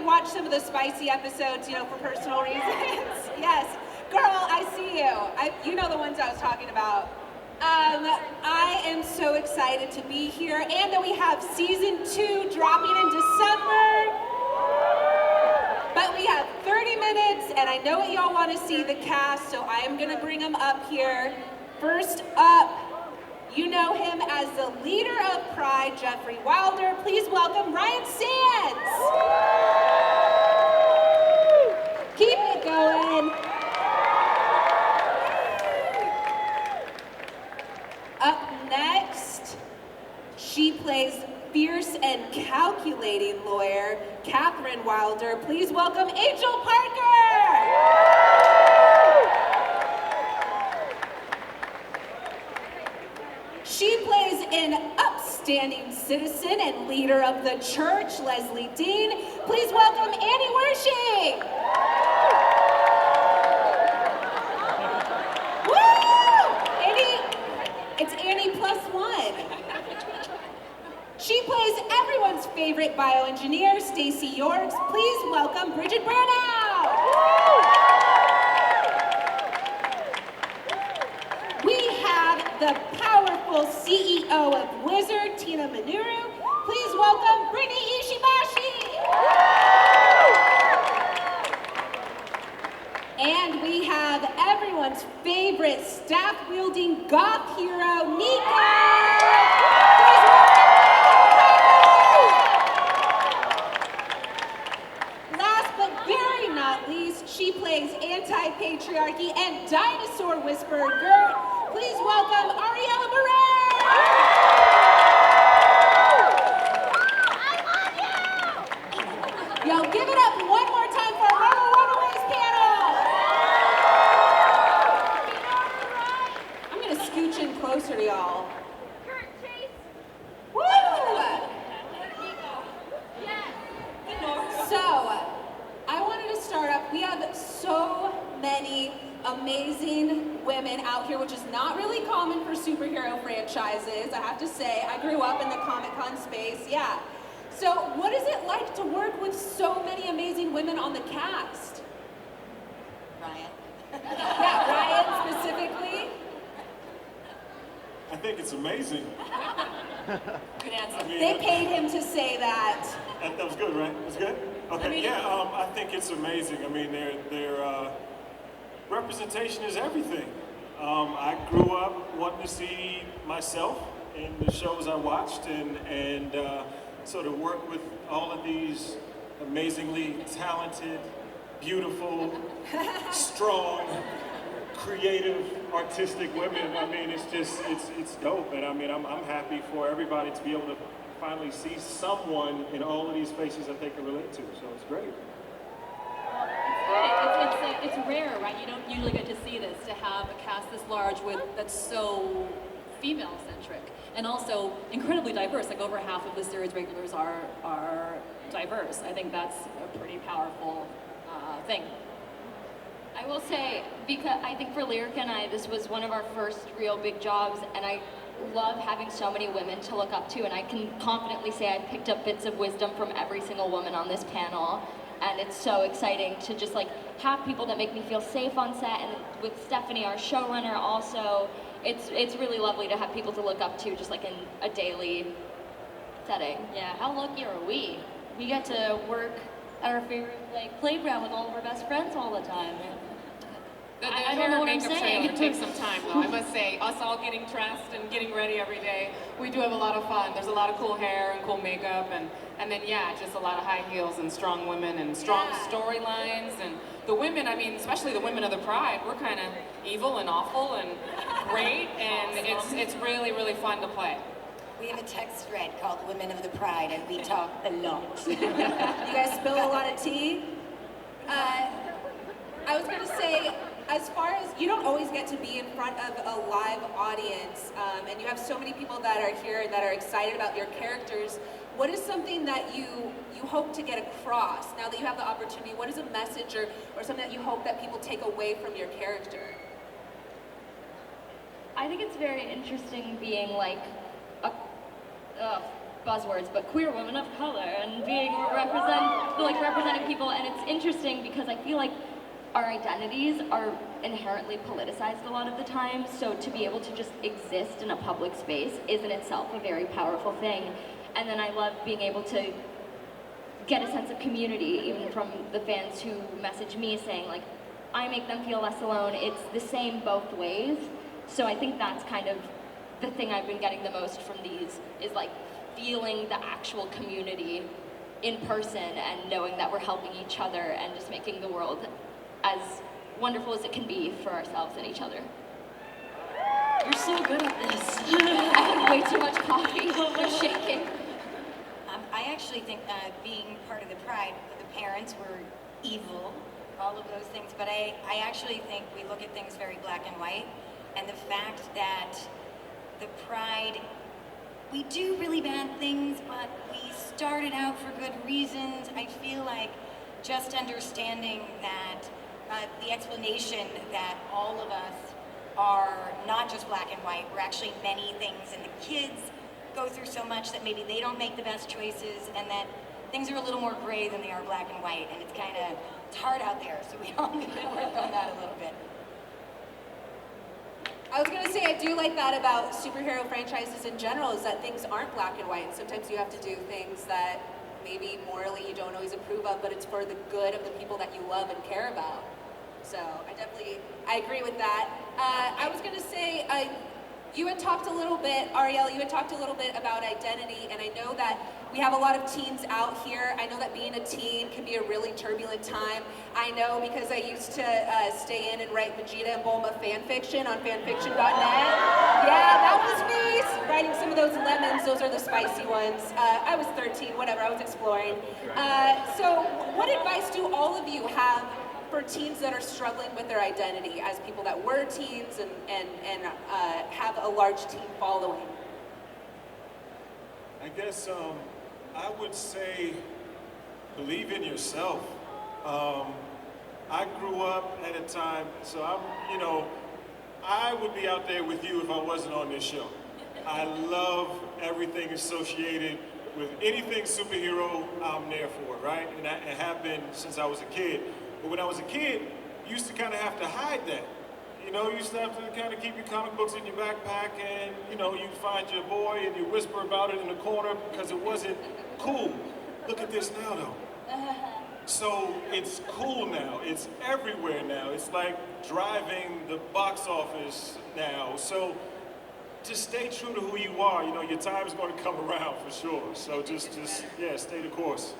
watch some of the spicy episodes, you know, for personal reasons. Yes. Girl, I see you. You know the ones I was talking about. I am so excited to be here and that we have season 2 dropping in December. But we have 30 minutes and I know what y'all want to see the cast, so I am going to bring them up here. First up, you know him as the leader of Pride, Jeffrey Wilder. Please welcome Ryan Sands. Keep it going. Up next, she plays fierce and calculating lawyer, Catherine Wilder. Please welcome Angel Parker. She plays an upstanding citizen and leader of the church, Leslie Dean. Please welcome Annie Wersching. It's Annie +1. She plays everyone's favorite bioengineer, Stacey Yorks. Please welcome Bridget Brannagh. We have the powerful CEO of Wizard, Tina Manuru. Please welcome Brittany Ishibash. And we have everyone's favorite staff-wielding goth hero, Nika! Last but very not least, she plays anti-patriarchy and dinosaur whisperer Gert. Please welcome Ariela Barer! Yo, give it up one more time for our Runaways panel! I'm gonna scooch in closer to y'all. Woo! So, I wanted to start up. We have so many amazing women out here, which is not really common for superhero franchises, I have to say. I grew up in the Comic-Con space, yeah. So, what is it like to work with so many amazing women on the cast? Ryan. Yeah, Ryan specifically. I think it's amazing. Good answer. I mean, They paid him to say that. that was good, right? It was good? Okay, yeah, I think it's amazing. I mean, their representation is everything. I grew up wanting to see myself in the shows I watched and so to work with all of these amazingly talented, beautiful, strong, creative, artistic women, I mean, it's dope. And I mean, I'm happy for everybody to be able to finally see someone in all of these spaces that they can relate to, so it's great. It's rare, right? You don't usually get to see this, to have a cast this large that's so female-centric and also incredibly diverse. Like over half of the series regulars are diverse. I think that's a pretty powerful thing. I will say, because I think for Lyrica and I, this was one of our first real big jobs, and I love having so many women to look up to, and I can confidently say I picked up bits of wisdom from every single woman on this panel. And it's so exciting to just like have people that make me feel safe on set, and with Stephanie, our showrunner, also, it's really lovely to have people to look up to just like in a daily setting. Yeah, how lucky are we? We get to work at our favorite like playground with all of our best friends all the time. The I don't hair know and what I'm makeup saying. trailer takes some time though, I must say. Us all getting dressed and getting ready every day, we do have a lot of fun. There's a lot of cool hair and cool makeup and then yeah, just a lot of high heels and strong women and strong storylines. And the women, I mean, especially the women of the Pride, we're kind of evil and awful and great, and it's really, really fun to play. We have a text thread called Women of the Pride, and we talk a lot. You guys spill a lot of tea? I was gonna say, as far as, you don't always get to be in front of a live audience, and you have so many people that are here that are excited about your characters. What is something that you hope to get across now that you have the opportunity? What is a message or something that you hope that people take away from your character? I think it's very interesting being like buzzwords, but queer women of color and representing people. And it's interesting because I feel like our identities are inherently politicized a lot of the time. So to be able to just exist in a public space is in itself a very powerful thing. And then I love being able to get a sense of community, even from the fans who message me saying like, I make them feel less alone. It's the same both ways. So I think that's kind of the thing I've been getting the most from these, is like feeling the actual community in person and knowing that we're helping each other and just making the world as wonderful as it can be for ourselves and each other. You're so good at this. I had way too much coffee. I'm shaking. I actually think being part of the Pride, the parents were evil, all of those things, but I actually think we look at things very black and white, and the fact that the Pride, we do really bad things, but we started out for good reasons. I feel like just understanding that the explanation that all of us are not just black and white, we're actually many things, and the kids go through so much that maybe they don't make the best choices, and that things are a little more gray than they are black and white, and it's hard out there, so we all need to work on that a little bit. I was gonna say, I do like that about superhero franchises in general, is that things aren't black and white. Sometimes you have to do things that maybe morally you don't always approve of, but it's for the good of the people that you love and care about. So I agree with that. I was gonna say, you had talked a little bit, Ariela, you had talked a little bit about identity, and I know that we have a lot of teens out here. I know that being a teen can be a really turbulent time. I know because I used to stay in and write Vegeta and Bulma fan fiction on fanfiction.net. Yeah, that was me, writing some of those lemons. Those are the spicy ones. I was 13, whatever, I was exploring. So what advice do all of you have for teens that are struggling with their identity, as people that were teens and have a large teen following? I guess I would say believe in yourself. I grew up at a time, so I would be out there with you if I wasn't on this show. I love everything associated with anything superhero. I'm there for it, right? And I have been since I was a kid. But when I was a kid, you used to kind of have to hide that. You used to have to kind of keep your comic books in your backpack, and you'd find your boy and you whisper about it in the corner because it wasn't cool. Look at this now, though. So it's cool now. It's everywhere now. It's like driving the box office now. So just stay true to who you are. Your time's going to come around for sure. So just stay the course.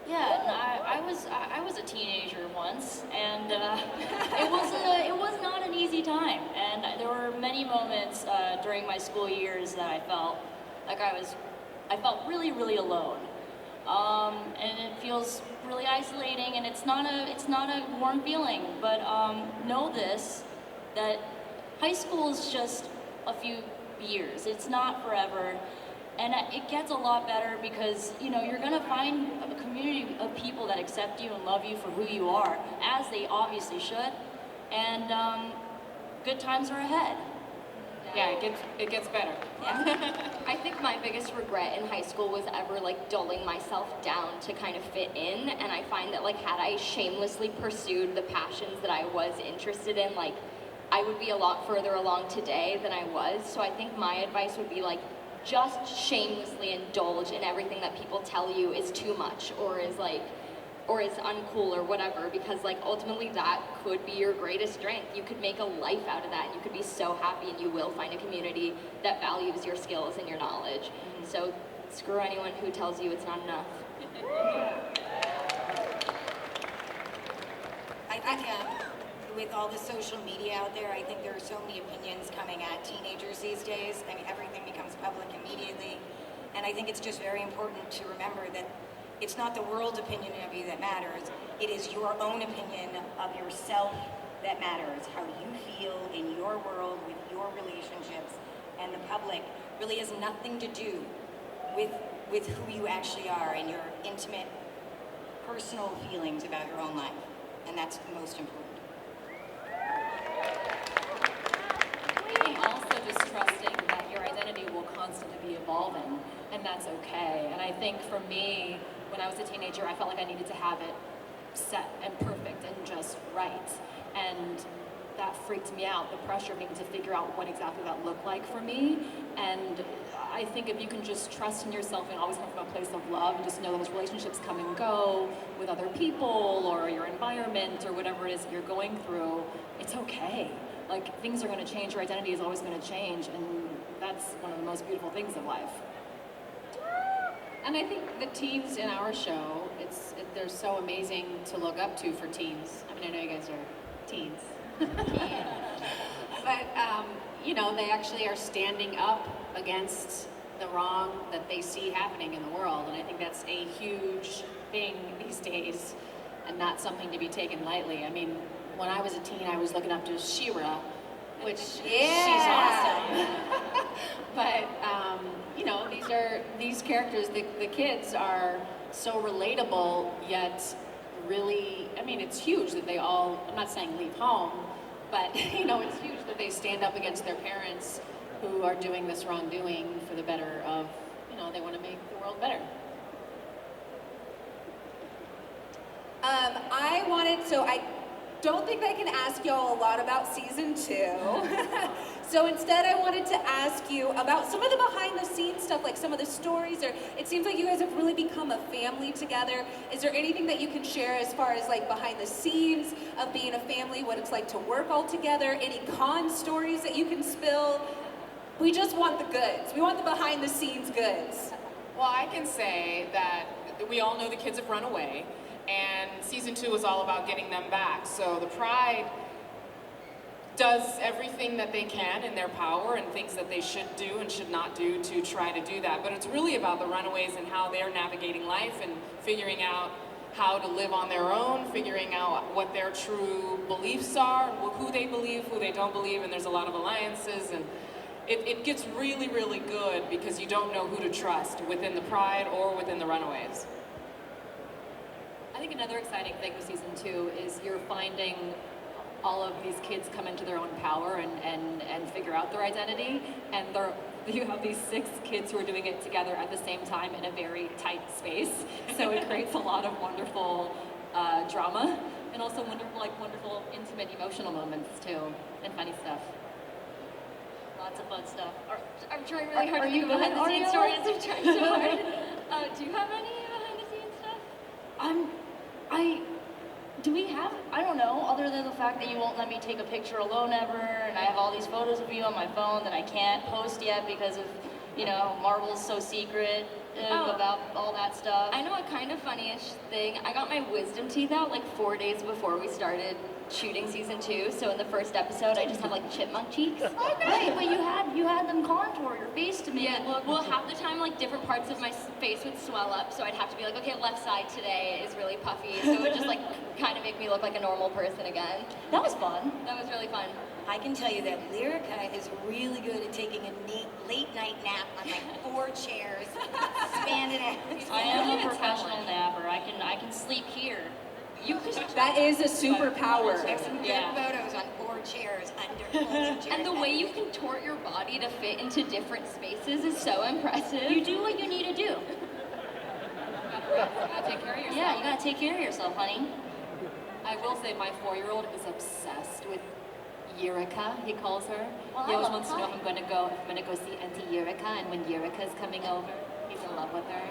Yeah, I was a teenager once, and it was not an easy time. And there were many moments during my school years that I felt like I felt really, really alone. And it feels really isolating, and it's not a warm feeling. But know this, that high school is just a few years. It's not forever. And it gets a lot better because, you're gonna find a community of people that accept you and love you for who you are, as they obviously should. And good times are ahead. Yeah, it gets better. Yeah. I think my biggest regret in high school was ever dulling myself down to kind of fit in, and I find that had I shamelessly pursued the passions that I was interested in, I would be a lot further along today than I was. So I think my advice would be just shamelessly indulge in everything that people tell you is too much or is uncool or whatever, because ultimately that could be your greatest strength. You could make a life out of that, and you could be so happy, and you will find a community that values your skills and your knowledge. So screw anyone who tells you it's not enough. I think with all the social media out there, I think there are so many opinions coming at teenagers these days. I mean, everything becomes public immediately. And I think it's just very important to remember that it's not the world's opinion of you that matters. It is your own opinion of yourself that matters. How you feel in your world, with your relationships, and the public really has nothing to do with who you actually are and your intimate, personal feelings about your own life. And that's the most important. And also just trusting that your identity will constantly be evolving. and that's okay. And I think for me, when I was a teenager, I felt like I needed to have it set and perfect and just right. And that freaked me out, the pressure of needing to figure out what exactly that looked like for me. And I think if you can just trust in yourself and always come from a place of love and just know those relationships come and go with other people or your environment or whatever it is that you're going through, it's okay. Like, things are going to change, your identity is always going to change, and that's one of the most beautiful things of life. And I think the teens in our show, they're so amazing to look up to for teens. I mean, I know you guys are teens. But, you know, they actually are standing up against the wrong that they see happening in the world. And I think that's a huge thing these days and not something to be taken lightly. I mean, when I was a teen, I was looking up to Shira, which she's awesome. But, you know, these characters, the kids are so relatable, yet really, I mean, it's huge that they all, I'm not saying leave home, but, you know, it's huge that they stand up against their parents who are doing this wrongdoing for the better of, you know, they want to make the world better. I don't think I can ask y'all a lot about season 2. So instead I wanted to ask you about some of the behind the scenes stuff, like some of the stories, or it seems like you guys have really become a family together. Is there anything that you can share as far as like behind the scenes of being a family, what it's like to work all together, any con stories that you can spill? We just want the goods. We want the behind the scenes goods. Well, I can say that we all know the kids have run away, and season 2 is all about getting them back. So the Pride does everything that they can in their power and things that they should do and should not do to try to do that. But it's really about the runaways and how they're navigating life and figuring out how to live on their own, figuring out what their true beliefs are, who they believe, who they don't believe, and there's a lot of alliances, and it gets really, really good because you don't know who to trust within the Pride or within the Runaways. I think another exciting thing with season 2 is you're finding all of these kids come into their own power and figure out their identity, and you have these 6 kids who are doing it together at the same time in a very tight space. So it creates a lot of wonderful drama and also wonderful intimate emotional moments too, and funny stuff. Lots of fun stuff. I'm trying really hard to think of behind the scenes stories. I'm trying so hard. Do you have any behind the scenes stuff? Do we have, I don't know, other than the fact that you won't let me take a picture alone ever, and I have all these photos of you on my phone that I can't post yet because of, you know, Marvel's so secret about all that stuff. I know a kind of funny-ish thing. I got my wisdom teeth out like 4 days before we started shooting season 2, so in the first episode I just have like chipmunk cheeks. Oh, right, but you had them contour your face to make it look. Well, half the time like different parts of my face would swell up, so I'd have to be like, okay, left side today is really puffy, so it would just like kind of make me look like a normal person again. That was fun. That was really fun. I can tell you that Lyrica is really good at taking a late night nap on like 4 chairs, spanning it. I am a professional napper. I can sleep here. That is a superpower. There's some good photos on 4 chairs under folding chairs. And the way you contort your body to fit into different spaces is so impressive. You do what you need to do. You gotta take care of yourself. Yeah, you gotta take care of yourself, honey. I will say my 4-year-old is obsessed with Lyrica, he calls her. Well, He always wants to know if I'm gonna go see Auntie Lyrica, and when Lyrica's coming over, he's in love with her.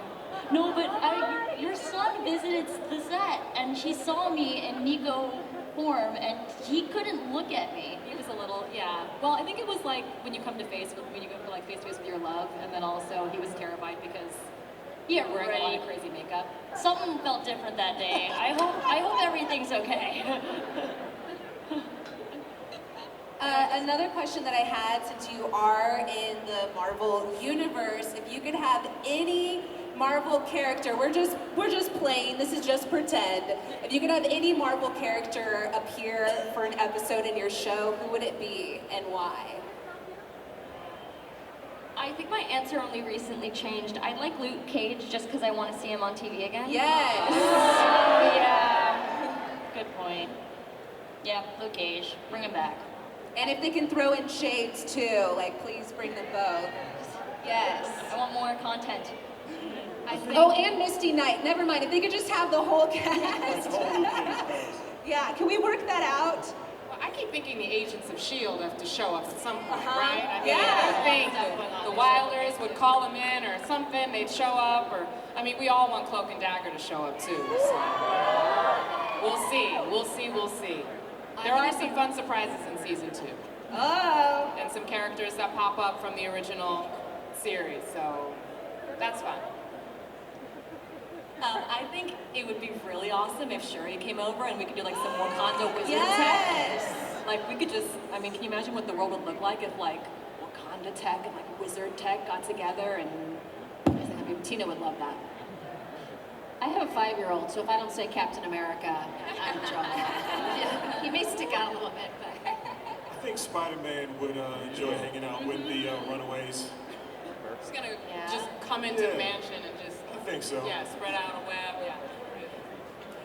No, but your son visited the set, and she saw me in Nico form, and he couldn't look at me. He was a little, yeah. Well, I think it was like when you go face to face with your love, and then also he was terrified because you're wearing a lot of crazy makeup. Something felt different that day. I hope everything's okay. Another question that I had, since you are in the Marvel universe, if you could have any Marvel character, we're just playing, this is just pretend. If you could have any Marvel character appear for an episode in your show, who would it be and why? I think my answer only recently changed. I'd like Luke Cage just because I want to see him on TV again. Yes! Yeah. Good point. Yeah, Luke Cage. Bring him back. And if they can throw in shades too, like please bring them both. Yes, I want more content. I think. Oh, and Misty Knight. Never mind. If they could just have the whole cast. Yeah, can we work that out? Well, I keep thinking the agents of S.H.I.E.L.D. have to show up at some point, right? I mean, Yeah. I think the Wilders would call them in or something, they'd show up, or, I mean, we all want Cloak and Dagger to show up too, so. We'll see, we'll see, we'll see. There are some fun surprises in season 2. Oh. And some characters that pop up from the original series, so that's fun. I think it would be really awesome if Shuri came over and we could do like some Wakanda wizard Yes. tech. Like we could just, I mean, can you imagine what the world would look like if like Wakanda tech and like wizard tech got together and I mean, Tina would love that. I have a 5-year-old, so if I don't say Captain America, I'm in trouble. Yeah, he may stick out a little bit, but. I think Spider-Man would enjoy hanging out with the Runaways. Just gonna just come into the mansion and just, I think so. yeah, spread out a web, yeah.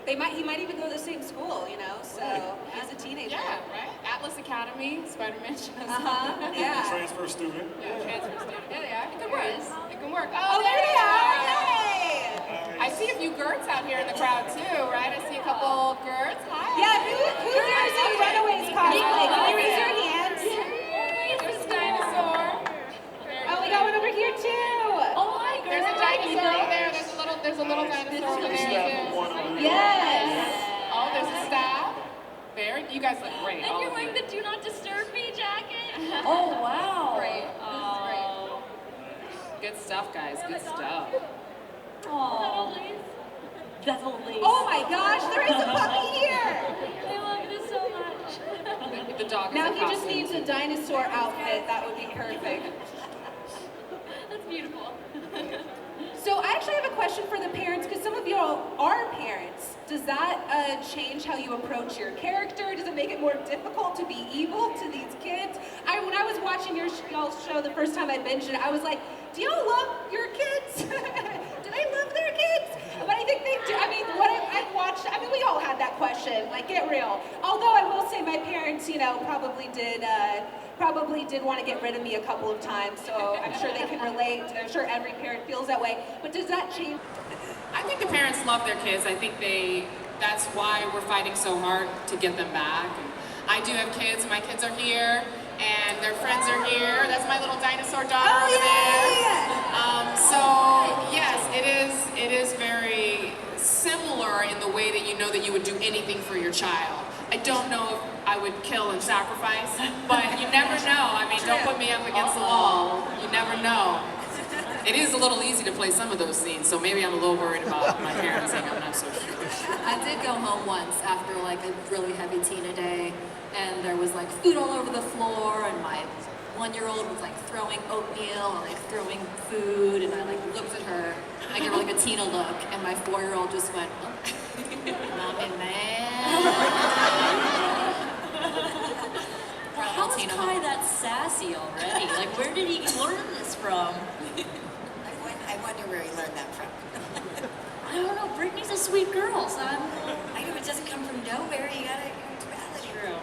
He might even go to the same school, you know, so he's a teenager. Yeah, right? Atlas Academy, Spider-Man shows. Yeah. Transfer student. Yeah, transfer student. Yeah, it can work. It can work. Oh, there they are. Hey. I see a few Gerts out here in the crowd too, right? I see a couple Gerts. Hi. Yeah, who there is in Runaways cosplay? Can you raise your hands? There's a dinosaur. Oh, we got one over here too. Oh my God. There's a dinosaur over there. There's a little dinosaur over there too. Yes. Oh, there's a staff. Very. You guys look great. And all you're of wearing you. the Do Not Disturb Me jacket. Oh wow. Great. Oh. Good stuff, guys. Good stuff. Oh, that's hilarious. Oh my gosh, there is a puppy here. I love this so much. The dog is Now a he just costume. needs a dinosaur outfit. That would be perfect. That's beautiful. So I actually have a question for the parents, because some of you all are parents. Does that change how you approach your character? Does it make it more difficult to be evil to these kids? When I was watching y'all's show the first time I binged it, I was like, do y'all love your kids? Do they love their kids? But I think they do. I mean, what I've watched, I mean, we all had that question, like, get real. Although I will say my parents, you know, probably did want to get rid of me a couple of times, so I'm sure they can relate. I'm sure every parent feels that way. But does that change? I think the parents love their kids. I think that's why we're fighting so hard to get them back. And I do have kids. My kids are here, and their friends are here. That's my little dinosaur daughter over there. So yes, it is very similar in the way that you know that you would do anything for your child. I don't know if I would kill and sacrifice, but you never know. I mean, don't put me up against the wall. You never know. It is a little easy to play some of those scenes, so maybe I'm a little worried about my parenting. I'm not so sure. I did go home once after like a really heavy Tina day, and there was like food all over the floor, and my 1-year-old was like throwing oatmeal and like throwing food, and I like looked at her, I gave her like a Tina look, and my 4-year-old just went, oh, mommy man. How is Kai that sassy already? Like, where did he learn this from? I wonder where he learned that from. I don't know. Brittany's a sweet girl, so I know it doesn't come from nowhere. You gotta balance. true.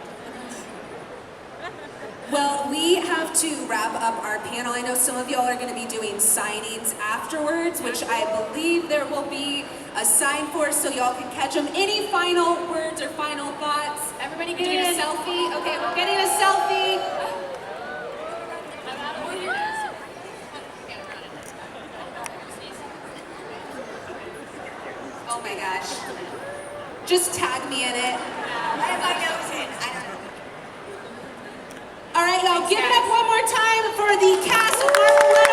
Well, we have to wrap up our panel. I know some of y'all are going to be doing signings afterwards, which I believe there will be a sign for, so y'all can catch them. Any final words or final thoughts? Everybody getting a selfie? Okay, we're getting a selfie. Oh my gosh. Just tag me in it. I have my nose in. I don't know. All right, y'all, give it up one more time for the cast of Marvel